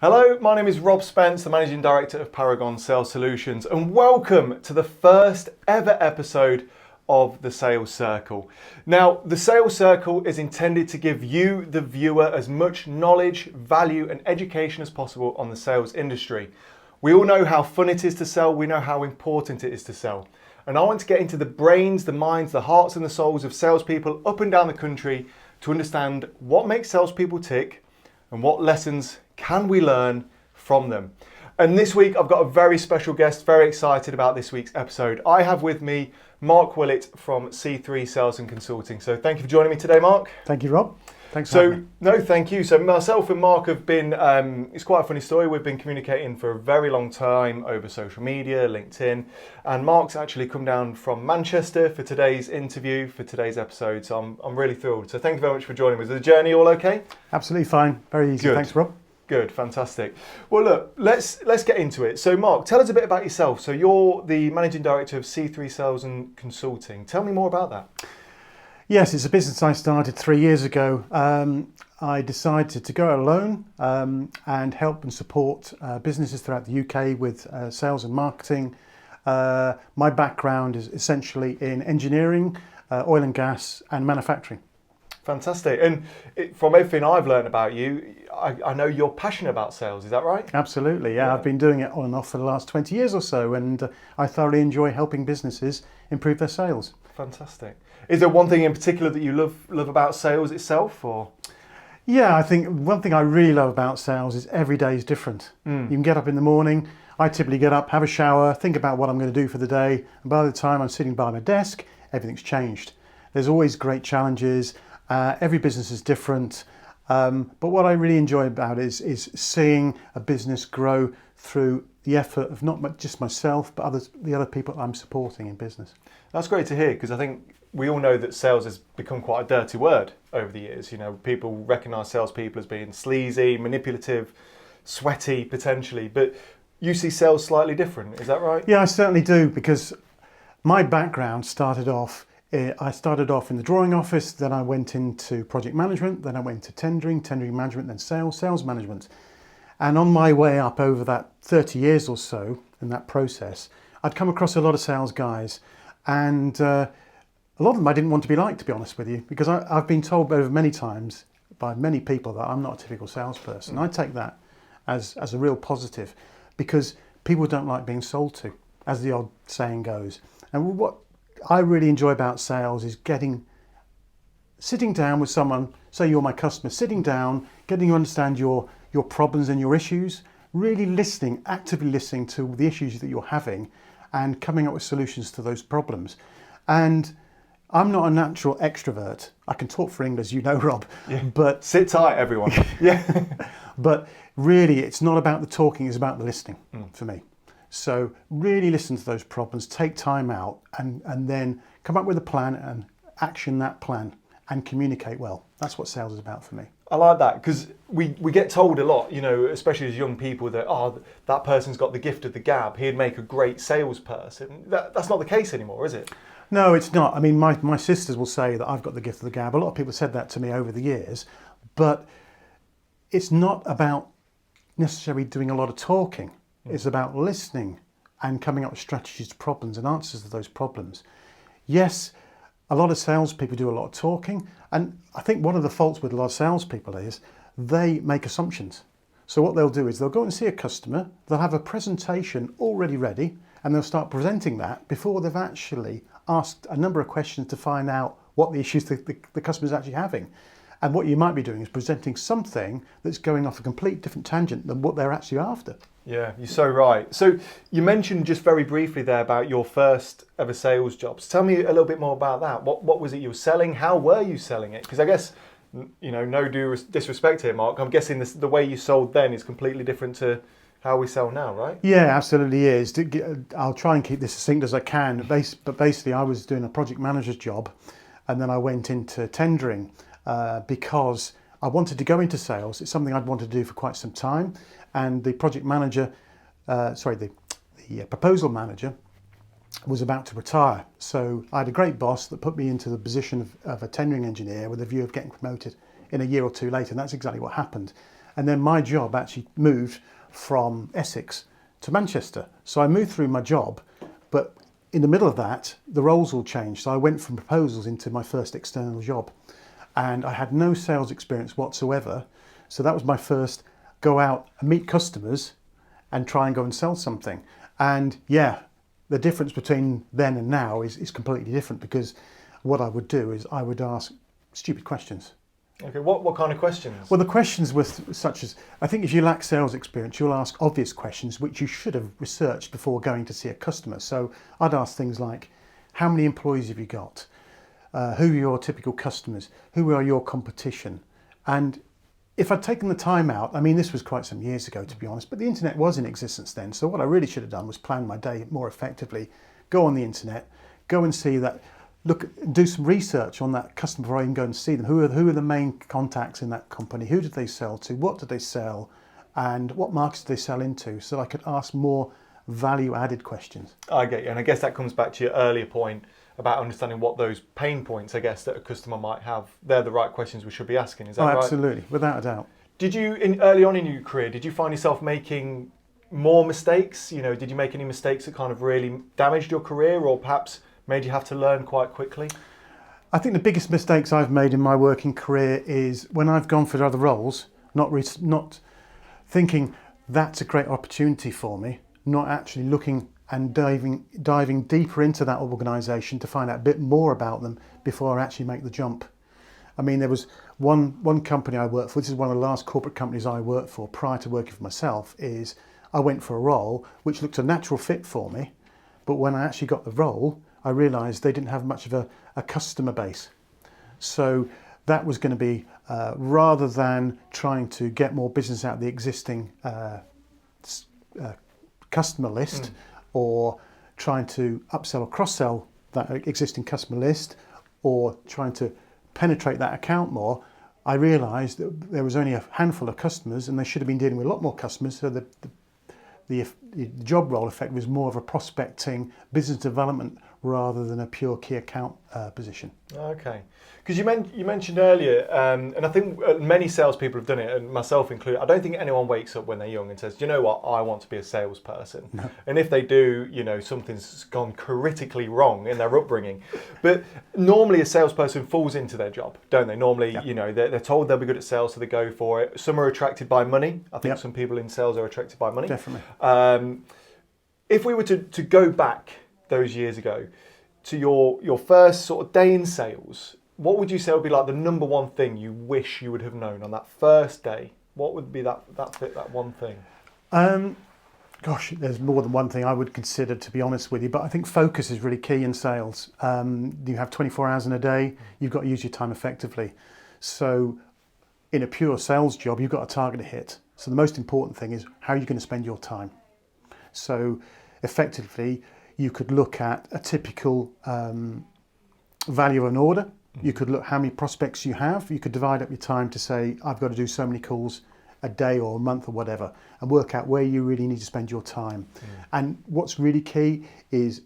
Hello, my name is Rob Spence, the Managing Director of Paragon Sales Solutions, and welcome to the first ever episode of the Sales Circle. Now, the Sales Circle is intended to give you, the viewer, as much knowledge, value, and education as possible on the sales industry. We all know how fun it is to sell, we know how important it is to sell. And I want to get into the brains, the minds, the hearts, and the souls of salespeople up and down the country to understand what makes salespeople tick and what lessons can we learn from them. And this week I've got a very special guest, very excited about this week's episode. I have with me Mark Willet from C3 Sales and Consulting. So thank you for joining me today, Mark. Thank you, Rob. Thanks for having me. No, thank you. So myself and Mark have been, it's quite a funny story, we've been communicating for a very long time over social media, LinkedIn, and Mark's actually come down from Manchester for today's interview, for today's episode, so I'm really thrilled. So thank you very much for joining me. Is the journey all okay? Absolutely fine. Very easy. Good. Thanks, Rob. Good, fantastic. Well, look, let's get into it. So, Mark, tell us a bit about yourself. So, you're the Managing Director of C3 Sales and Consulting. Tell me more about that. Yes, it's a business I started 3 years ago. I decided to go alone and help and support businesses throughout the UK with sales and marketing. My background is essentially in engineering, oil and gas, and manufacturing. Fantastic. And from everything I've learned about you, I know you're passionate about sales. Is that right? Absolutely, yeah. I've been doing it on and off for the last 20 years or so, and I thoroughly enjoy helping businesses improve their sales. Fantastic. Is there one thing in particular that you love about sales itself, or? Yeah, I think one thing I really love about sales is every day is different. You can get up in the morning. I typically get up, have a shower, think about what I'm going to do for the day, and by the time I'm sitting by my desk, everything's changed. There's always great challenges. Every business is different, but what I really enjoy about it is seeing a business grow through the effort of not just myself, but the other people I'm supporting in business. That's great to hear, because I think we all know that sales has become quite a dirty word over the years. You know, people recognise salespeople as being sleazy, manipulative, sweaty potentially, but you see sales slightly different. Is that right? Yeah, I certainly do, because my background started off in the drawing office, then I went into project management, then I went to tendering management, then sales management. And on my way up over that 30 years or so in that process, I'd come across a lot of sales guys, and a lot of them I didn't want to be like, to be honest with you, because I've been told over many times by many people that I'm not a typical salesperson. I take that as a real positive, because people don't like being sold to, as the old saying goes. And what I really enjoy about sales is sitting down with someone, say you're my customer, sitting down, getting to understand your problems and your issues, really listening, actively listening to the issues that you're having and coming up with solutions to those problems. And I'm not a natural extrovert. I can talk for English, you know, Rob, but Sit tight, everyone. Yeah. but really it's not about the talking, it's about the listening for me. So really listen to those problems, take time out, and then come up with a plan and action that plan and communicate well. That's what sales is about for me. I like that, because we get told a lot, you know, especially as young people, that that person's got the gift of the gab, he'd make a great salesperson. That's not the case anymore, is it? No, it's not. I mean, my sisters will say that I've got the gift of the gab. A lot of people said that to me over the years, but it's not about necessarily doing a lot of talking. It's about listening and coming up with strategies, problems and answers to those problems. Yes, a lot of salespeople do a lot of talking, and I think one of the faults with a lot of salespeople is they make assumptions. So what they'll do is they'll go and see a customer, they'll have a presentation already ready, and they'll start presenting that before they've actually asked a number of questions to find out what the issues the customer's actually having. And what you might be doing is presenting something that's going off a complete different tangent than what they're actually after. Yeah, you're so right. So you mentioned just very briefly there about your first ever sales jobs. Tell me a little bit more about that. What was it you were selling? How were you selling it? Because I guess, you know, no disrespect here, Mark, I'm guessing the way you sold then is completely different to how we sell now, right? Yeah, absolutely is. I'll try and keep this as succinct as I can. But basically, I was doing a project manager's job, and then I went into tendering because I wanted to go into sales. It's something I'd wanted to do for quite some time. And the project manager, the proposal manager was about to retire. So I had a great boss that put me into the position of a tendering engineer with a view of getting promoted in a year or two later. And that's exactly what happened. And then my job actually moved from Essex to Manchester. So I moved through my job, but in the middle of that, the roles all changed. So I went from proposals into my first external job, and I had no sales experience whatsoever. So that was my first go out and meet customers and try and go and sell something. And yeah, the difference between then and now is completely different, because what I would do is I would ask stupid questions. Okay, what kind of questions? Well, the questions were such as, I think if you lack sales experience, you'll ask obvious questions which you should have researched before going to see a customer. So I'd ask things like, how many employees have you got? Who are your typical customers? Who are your competition? And if I'd taken the time out, I mean, this was quite some years ago, to be honest, but the internet was in existence then. So what I really should have done was plan my day more effectively, go on the internet, go and see that, do some research on that customer before I even go and see them. Who are the main contacts in that company? Who did they sell to? What did they sell? And what markets did they sell into? So I could ask more value-added questions. I get you, and I guess that comes back to your earlier point about understanding what those pain points, I guess, that a customer might have. They're the right questions we should be asking. Is that right? Absolutely, without a doubt. Did you, early on in your career, did you find yourself making more mistakes? You know, did you make any mistakes that kind of really damaged your career, or perhaps made you have to learn quite quickly? I think the biggest mistakes I've made in my working career is when I've gone for other roles, not thinking that's a great opportunity for me, not actually looking and diving deeper into that organisation to find out a bit more about them before I actually make the jump. I mean, there was one company I worked for, this is one of the last corporate companies I worked for prior to working for myself, is I went for a role which looked a natural fit for me, but when I actually got the role, I realised they didn't have much of a customer base. So that was going to be, rather than trying to get more business out of the existing customer list, or trying to upsell or cross-sell that existing customer list, or trying to penetrate that account more, I realised that there was only a handful of customers and they should have been dealing with a lot more customers. So the job role effect was more of a prospecting, business development, rather than a pure key account position. Okay, because you mentioned earlier, and I think many salespeople have done it, and myself included. I don't think anyone wakes up when they're young and says, "Do you know what? I want to be a salesperson." No. And if they do, you know, something's gone critically wrong in their upbringing. But normally, a salesperson falls into their job, don't they? Normally, you know, they're told they'll be good at sales, so they go for it. Some are attracted by money. I think some people in sales are attracted by money. Definitely. If we were to go back those years ago to your first sort of day in sales, what would you say would be like the number one thing you wish you would have known on that first day? What would be that one thing? Gosh, there's more than one thing I would consider, to be honest with you, but I think focus is really key in sales. You have 24 hours in a day, you've got to use your time effectively. So in a pure sales job, you've got a target to hit. So the most important thing is how are you going to spend your time? So effectively, you could look at a typical value of an order. You could look how many prospects you have. You could divide up your time to say, I've got to do so many calls a day or a month or whatever, and work out where you really need to spend your time. And what's really key is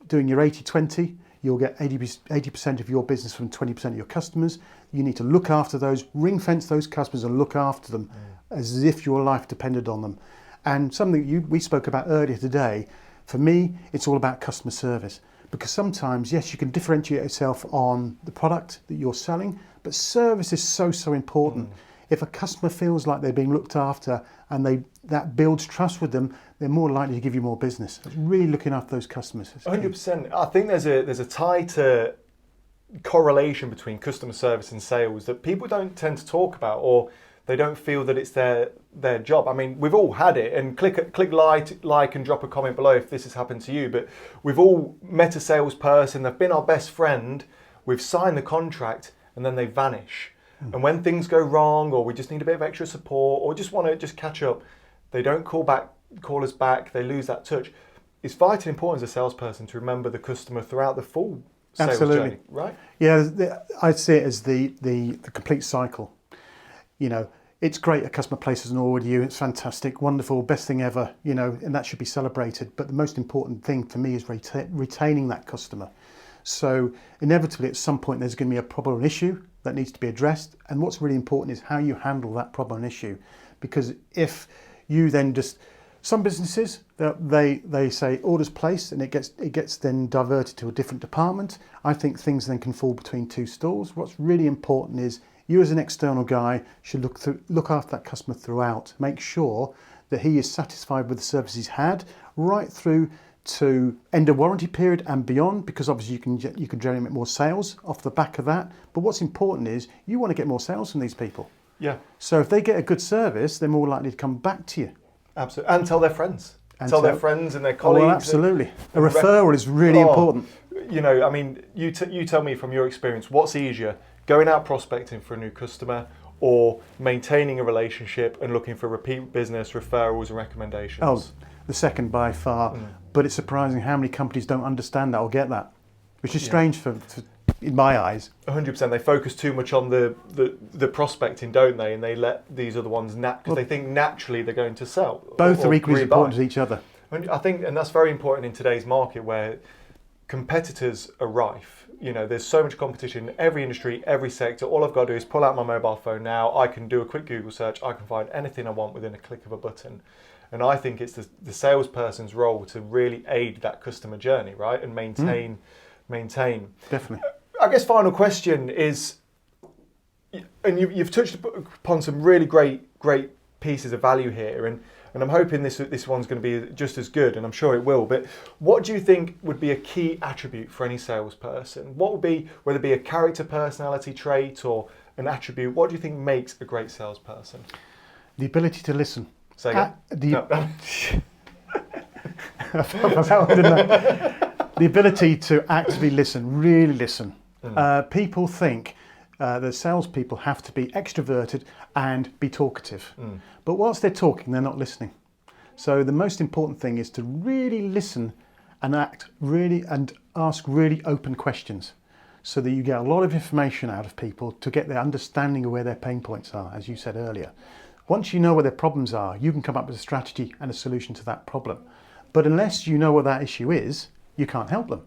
doing your 80-20. You'll get 80% of your business from 20% of your customers. You need to look after those, ring fence those customers and look after them as if your life depended on them. And something we spoke about earlier today, for me, it's all about customer service. Because sometimes, yes, you can differentiate yourself on the product that you're selling, but service is so important. If a customer feels like they're being looked after and that builds trust with them, they're more likely to give you more business. It's really looking after those customers. 100%. I think there's a tighter correlation between customer service and sales that people don't tend to talk about, or they don't feel that it's their job. I mean, we've all had it, and click like and drop a comment below if this has happened to you, but we've all met a salesperson, they've been our best friend, we've signed the contract, and then they vanish. And when things go wrong, or we just need a bit of extra support, or just want to just catch up, they don't call us back, they lose that touch. It's vitally important as a salesperson to remember the customer throughout the full sales journey, right? Yeah, I'd see it as the complete cycle. You know, it's great a customer places an order with you, it's fantastic, wonderful, best thing ever, you know, and that should be celebrated. But the most important thing for me is retaining that customer. So inevitably at some point there's going to be a problem or issue. that needs to be addressed. And what's really important is how you handle that problem and issue. Because if you then just, some businesses, they say orders placed and it gets then diverted to a different department. I think things then can fall between two stools. What's really important is you as an external guy should look after that customer throughout. Make sure that he is satisfied with the service he's had right through to end of warranty period and beyond, because obviously you can generate more sales off the back of that. But what's important is you want to get more sales from these people. Yeah. So if they get a good service, they're more likely to come back to you. Absolutely. And tell their friends. Tell their friends and their colleagues. Oh, absolutely. A referral is really important. You know, I mean, you tell me from your experience, what's easier, going out prospecting for a new customer or maintaining a relationship and looking for repeat business, referrals and recommendations? Oh, the second by far. But it's surprising how many companies don't understand that or get that, which is strange in my eyes. 100%. They focus too much on the prospecting, don't they? And they let these other ones because they think naturally they're going to sell. Both are equally as important as each other. I think, and that's very important in today's market where competitors are rife. You know, there's so much competition in every industry, every sector. All I've got to do is pull out my mobile phone now. I can do a quick Google search. I can find anything I want within a click of a button. And I think it's the salesperson's role to really aid that customer journey, right? And maintain. Definitely. I guess final question is, and you've touched upon some really great pieces of value here, and I'm hoping this one's going to be just as good, and I'm sure it will. But what do you think would be a key attribute for any salesperson? What would be, whether it be a character, personality trait, or an attribute? What do you think makes a great salesperson? The ability to listen. Say again. The ability to actively listen, really listen. People think that salespeople have to be extroverted and be talkative. But whilst they're talking, they're not listening. So the most important thing is to really listen and ask really open questions so that you get a lot of information out of people to get their understanding of where their pain points are, as you said earlier. Once you know what their problems are, you can come up with a strategy and a solution to that problem. But unless you know what that issue is, you can't help them.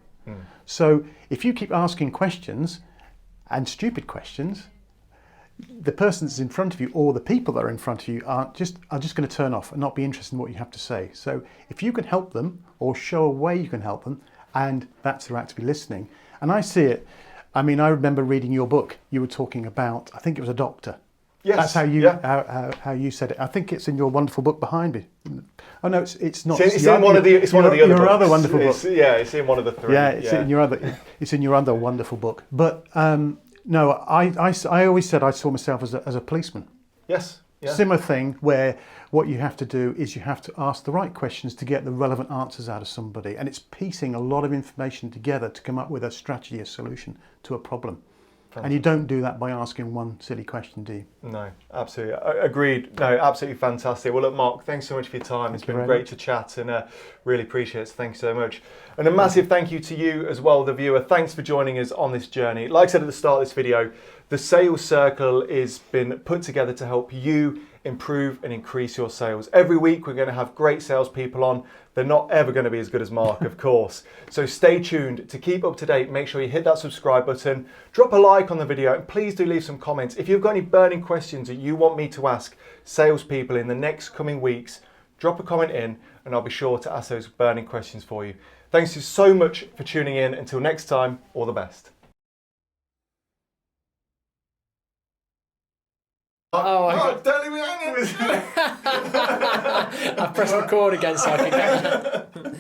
So if you keep asking questions and stupid questions, the person that's in front of you or the people that are in front of you are just going to turn off and not be interested in what you have to say. So if you can help them or show a way you can help them, and that's through actively listening. And I see it, I mean, I remember reading your book. You were talking about, I think it was a doctor. Yes. That's how you how you said it. I think it's in your wonderful book behind me. Oh no, it's not. It's in one of the other your books. other wonderful book. It's in one of the three. Yeah, it's in your other wonderful book. But no, I always said I saw myself as a policeman. Yes. Yeah. Similar thing where what you have to do is you have to ask the right questions to get the relevant answers out of somebody, and it's piecing a lot of information together to come up with a strategy, a solution to a problem. Fantastic. And you don't do that by asking one silly question, do you? No, absolutely. Agreed. No, absolutely fantastic. Well, look, Mark, thanks so much for your time. It's been great to chat and really appreciate it. Thanks so much. And a massive thank you to you as well, the viewer. Thanks for joining us on this journey. Like I said at the start of this video, the Sales Circle has been put together to help you improve and increase your sales. Every week we're going to have great salespeople on. They're not ever going to be as good as Mark, of course. So stay tuned. To keep up to date, make sure you hit that subscribe button, drop a like on the video, and please do leave some comments. If you've got any burning questions that you want me to ask salespeople in the next coming weeks, drop a comment in and I'll be sure to ask those burning questions for you. Thanks so much for tuning in. Until next time, all the best. Don't leave me hanging. I pressed record again so I could catch it.